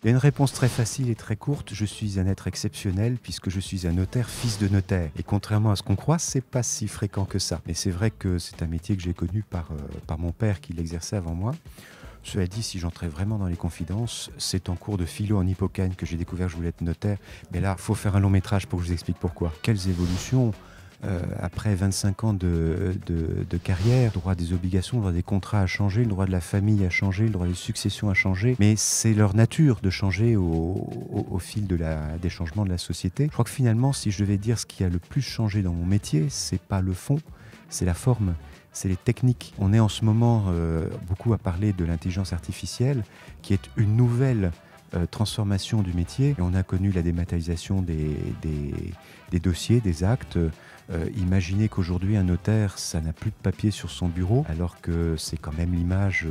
Il y a une réponse très facile et très courte. Je suis un être exceptionnel puisque je suis un notaire, fils de notaire. Et contrairement à ce qu'on croit, c'est pas si fréquent que ça. Mais c'est vrai que c'est un métier que j'ai connu par mon père qui l'exerçait avant moi. Cela dit, si j'entrais vraiment dans les confidences, c'est en cours de philo en Hippocane que j'ai découvert que je voulais être notaire. Mais là, il faut faire un long métrage pour que je vous explique pourquoi. Quelles évolutions après 25 ans de carrière, le droit des obligations, le droit des contrats a changé, le droit de la famille a changé, le droit des successions a changé, mais c'est leur nature de changer au fil des changements de la société. Je crois que finalement, si je devais dire ce qui a le plus changé dans mon métier, c'est pas le fond, c'est la forme. C'est les techniques. On est en ce moment beaucoup à parler de l'intelligence artificielle, qui est une nouvelle transformation du métier. Et on a connu la dématérialisation des dossiers, des actes. Imaginez qu'aujourd'hui, un notaire, ça n'a plus de papier sur son bureau, alors que c'est quand même l'image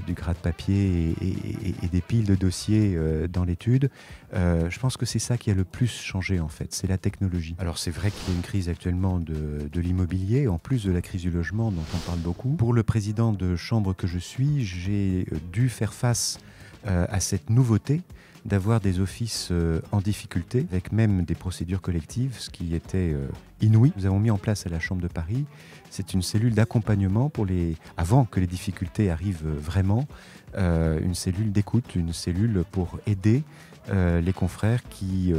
du gras de papier et des piles de dossiers dans l'étude. Je pense que c'est ça qui a le plus changé, en fait, c'est la technologie. Alors c'est vrai qu'il y a une crise actuellement de l'immobilier, en plus de la crise du logement dont on parle beaucoup. Pour le président de chambre que je suis, j'ai dû faire face à cette nouveauté d'avoir des offices en difficulté, avec même des procédures collectives, ce qui était inouï. Nous avons mis en place à la Chambre de Paris, c'est une cellule d'accompagnement avant que les difficultés arrivent vraiment, une cellule d'écoute, une cellule pour aider les confrères qui,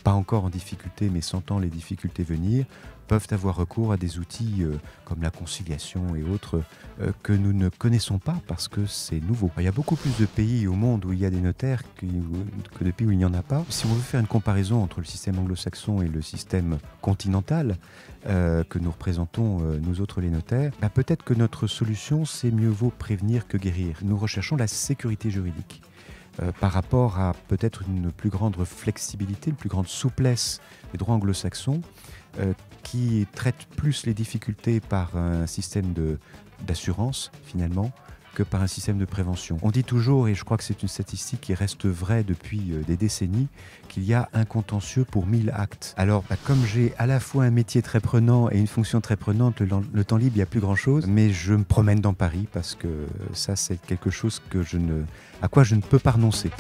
pas encore en difficulté, mais sentant les difficultés venir, peuvent avoir recours à des outils comme la conciliation et autres que nous ne connaissons pas parce que c'est nouveau. Il y a beaucoup plus de pays au monde où il y a des notaires que de pays où il n'y en a pas. Si on veut faire une comparaison entre le système anglo-saxon et le système continental que nous représentons, nous autres les notaires, peut-être que notre solution, c'est mieux vaut prévenir que guérir. Nous recherchons la sécurité juridique. Par rapport à peut-être une plus grande flexibilité, une plus grande souplesse des droits anglo-saxons, qui traitent plus les difficultés par un système d'assurance, finalement, que par un système de prévention. On dit toujours, et je crois que c'est une statistique qui reste vraie depuis des décennies, qu'il y a un contentieux pour 1000 actes. Alors, comme j'ai à la fois un métier très prenant et une fonction très prenante, le temps libre, il n'y a plus grand-chose, mais je me promène dans Paris parce que ça, c'est quelque chose à quoi je ne peux pas renoncer.